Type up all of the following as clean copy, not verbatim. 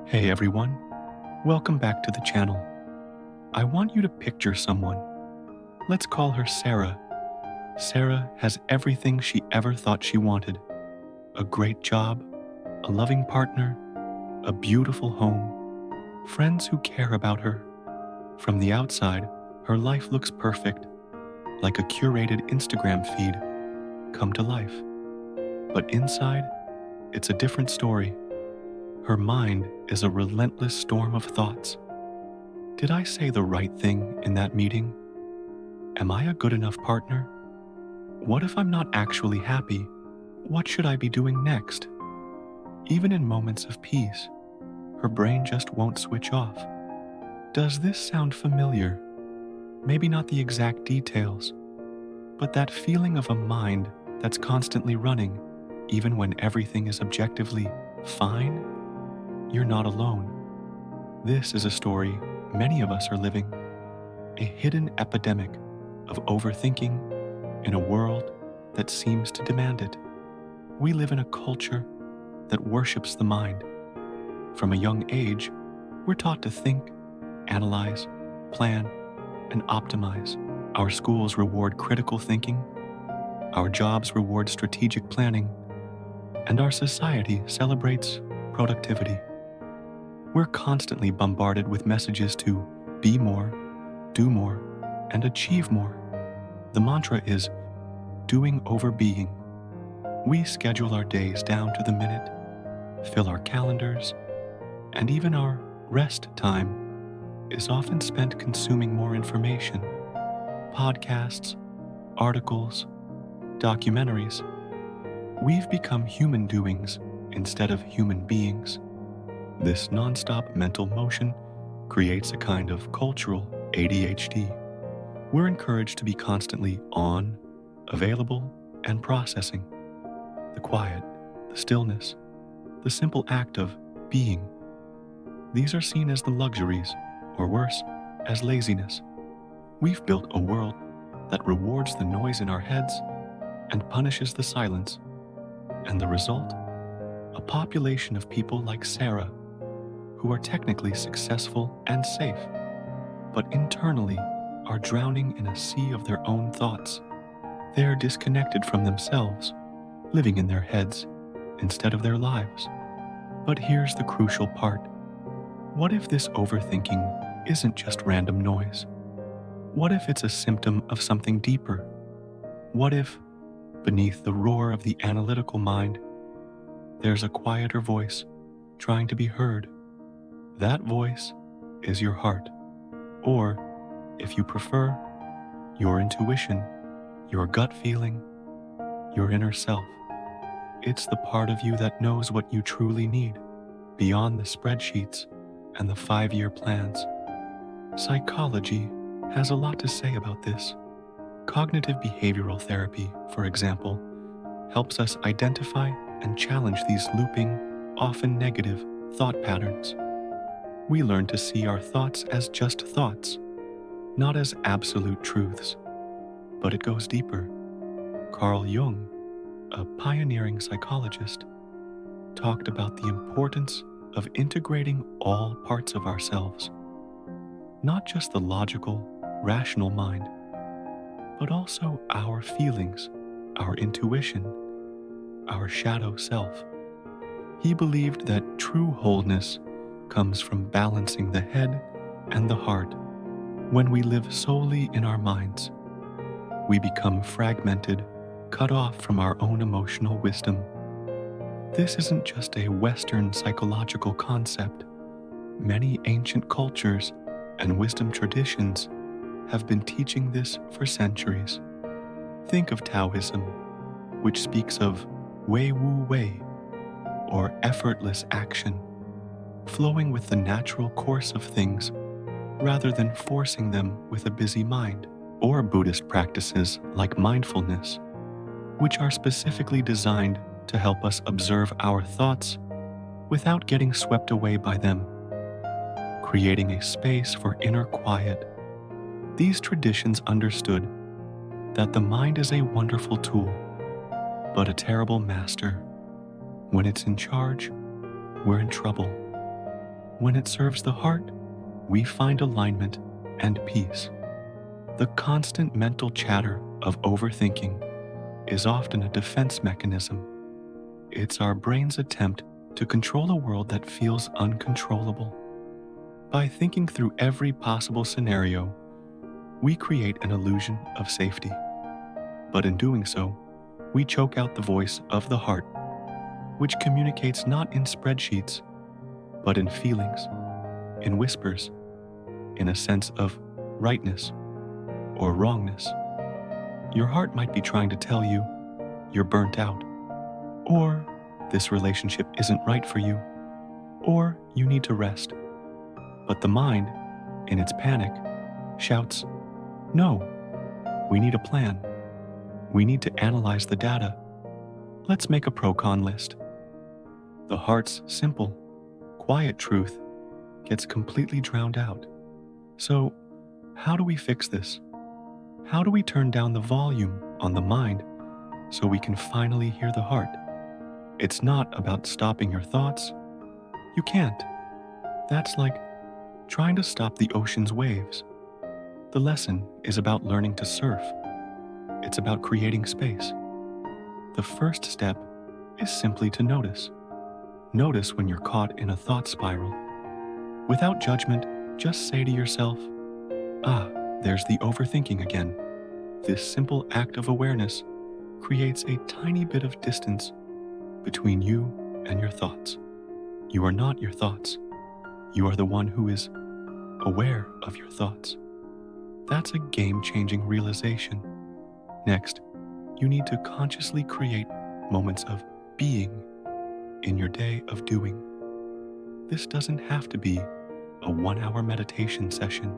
Hey everyone, welcome back to the channel. I want you to picture someone. Let's call her Sarah. Sarah has everything she ever thought she wanted. A great job, a loving partner, a beautiful home, friends who care about her. From the outside, her life looks perfect, like a curated Instagram feed come to life. But inside, it's a different story. Her mind is a relentless storm of thoughts. Did I say the right thing in that meeting? Am I a good enough partner? What if I'm not actually happy? What should I be doing next? Even in moments of peace, her brain just won't switch off. Does this sound familiar? Maybe not the exact details, but that feeling of a mind that's constantly running, even when everything is objectively fine? You're not alone. This is a story many of us are living, a hidden epidemic of overthinking in a world that seems to demand it. We live in a culture that worships the mind. From a young age, we're taught to think, analyze, plan, and optimize. Our schools reward critical thinking, our jobs reward strategic planning, and our society celebrates productivity. We're constantly bombarded with messages to be more, do more, and achieve more. The mantra is doing over being. We schedule our days down to the minute, fill our calendars, and even our rest time is often spent consuming more information. Podcasts, articles, documentaries. We've become human doings instead of human beings. This nonstop mental motion creates a kind of cultural ADHD. We're encouraged to be constantly on, available, and processing. The quiet, the stillness, the simple act of being. These are seen as the luxuries, or worse, as laziness. We've built a world that rewards the noise in our heads and punishes the silence. And the result? A population of people like Sarah, who are technically successful and safe, but internally are drowning in a sea of their own thoughts. They are disconnected from themselves, living in their heads instead of their lives. But here's the crucial part. What if this overthinking isn't just random noise? What if it's a symptom of something deeper? What if, beneath the roar of the analytical mind, there's a quieter voice trying to be heard? That voice is your heart, or, if you prefer, your intuition, your gut feeling, your inner self. It's the part of you that knows what you truly need, beyond the spreadsheets and the 5-year plans. Psychology has a lot to say about this. Cognitive behavioral therapy, for example, helps us identify and challenge these looping, often negative, thought patterns. We learn to see our thoughts as just thoughts, not as absolute truths. But it goes deeper. Carl Jung, a pioneering psychologist, talked about the importance of integrating all parts of ourselves, not just the logical, rational mind, but also our feelings, our intuition, our shadow self. He believed that true wholeness comes from balancing the head and the heart. When we live solely in our minds, we become fragmented, cut off from our own emotional wisdom. This isn't just a Western psychological concept. Many ancient cultures and wisdom traditions have been teaching this for centuries. Think of Taoism, which speaks of Wei Wu Wei, or effortless action, flowing with the natural course of things rather than forcing them with a busy mind, or Buddhist practices like mindfulness, which are specifically designed to help us observe our thoughts without getting swept away by them, creating a space for inner quiet. These traditions understood that the mind is a wonderful tool, but a terrible master. When it's in charge, we're in trouble. When it serves the heart, we find alignment and peace. The constant mental chatter of overthinking is often a defense mechanism. It's our brain's attempt to control a world that feels uncontrollable. By thinking through every possible scenario, we create an illusion of safety. But in doing so, we choke out the voice of the heart, which communicates not in spreadsheets, but in feelings, in whispers, in a sense of rightness or wrongness. Your heart might be trying to tell you you're burnt out, or this relationship isn't right for you, or you need to rest. But the mind, in its panic, shouts, "No, we need a plan. We need to analyze the data. Let's make a pro-con list." The heart's simple, quiet truth gets completely drowned out. So, how do we fix this? How do we turn down the volume on the mind so we can finally hear the heart? It's not about stopping your thoughts. You can't. That's like trying to stop the ocean's waves. The lesson is about learning to surf. It's about creating space. The first step is simply to notice. Notice when you're caught in a thought spiral. Without judgment, just say to yourself, there's the overthinking again. This simple act of awareness creates a tiny bit of distance between you and your thoughts. You are not your thoughts. You are the one who is aware of your thoughts. That's a game-changing realization. Next, you need to consciously create moments of being in your day of doing. This doesn't have to be a 1-hour meditation session.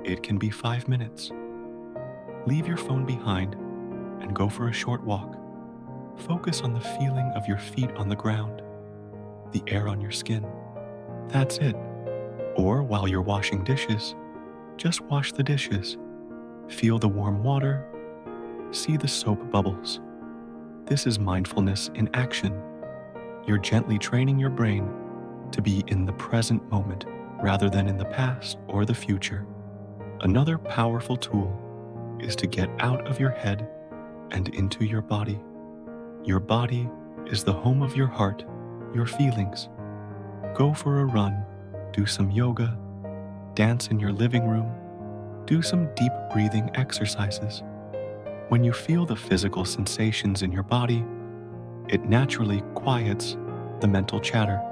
It can be 5 minutes. Leave your phone behind and go for a short walk. Focus on the feeling of your feet on the ground, the air on your skin. That's it. Or while you're washing dishes, just wash the dishes. Feel the warm water. See the soap bubbles. This is mindfulness in action. You're gently training your brain to be in the present moment rather than in the past or the future. Another powerful tool is to get out of your head and into your body. Your body is the home of your heart, your feelings. Go for a run, do some yoga, dance in your living room, do some deep breathing exercises. When you feel the physical sensations in your body, it naturally quiets the mental chatter.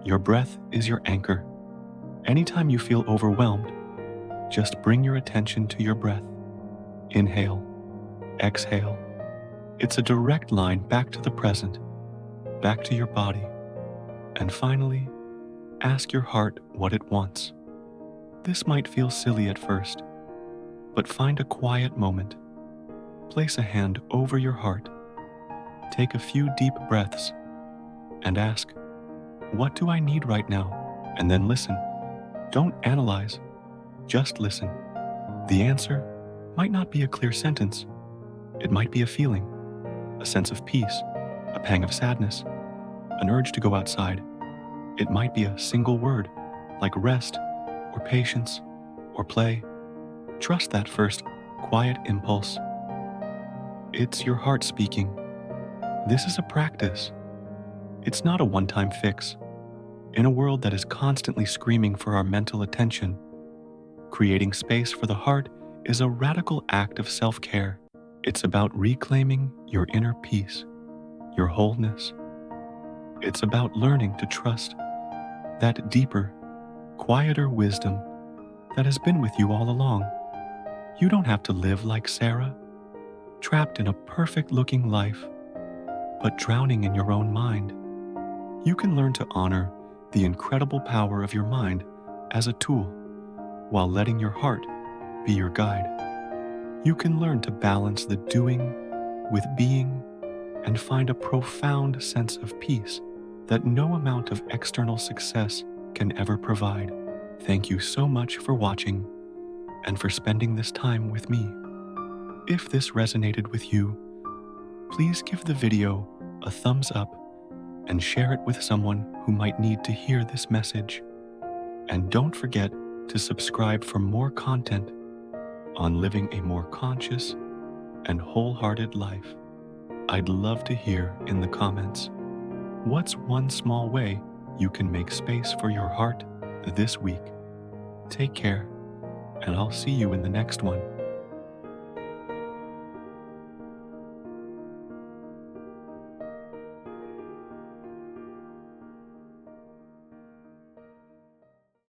Your breath is your anchor. Anytime you feel overwhelmed, just bring your attention to your breath. Inhale, exhale. It's a direct line back to the present, back to your body. And finally, ask your heart what it wants. This might feel silly at first, but find a quiet moment. Place a hand over your heart. Take a few deep breaths and ask, "What do I need right now?" And then listen. Don't analyze, just listen. The answer might not be a clear sentence. It might be a feeling, a sense of peace, a pang of sadness, an urge to go outside. It might be a single word, like rest, or patience, or play. Trust that first quiet impulse. It's your heart speaking. This is a practice. It's not a one-time fix. In a world that is constantly screaming for our mental attention, creating space for the heart is a radical act of self-care. It's about reclaiming your inner peace, your wholeness. It's about learning to trust that deeper, quieter wisdom that has been with you all along. You don't have to live like Sarah, trapped in a perfect-looking life, but drowning in your own mind. You can learn to honor the incredible power of your mind as a tool, while letting your heart be your guide. You can learn to balance the doing with being and find a profound sense of peace that no amount of external success can ever provide. Thank you so much for watching and for spending this time with me. If this resonated with you, please give the video a thumbs up and share it with someone who might need to hear this message. And don't forget to subscribe for more content on living a more conscious and wholehearted life. I'd love to hear in the comments, what's one small way you can make space for your heart this week? Take care, and I'll see you in the next one.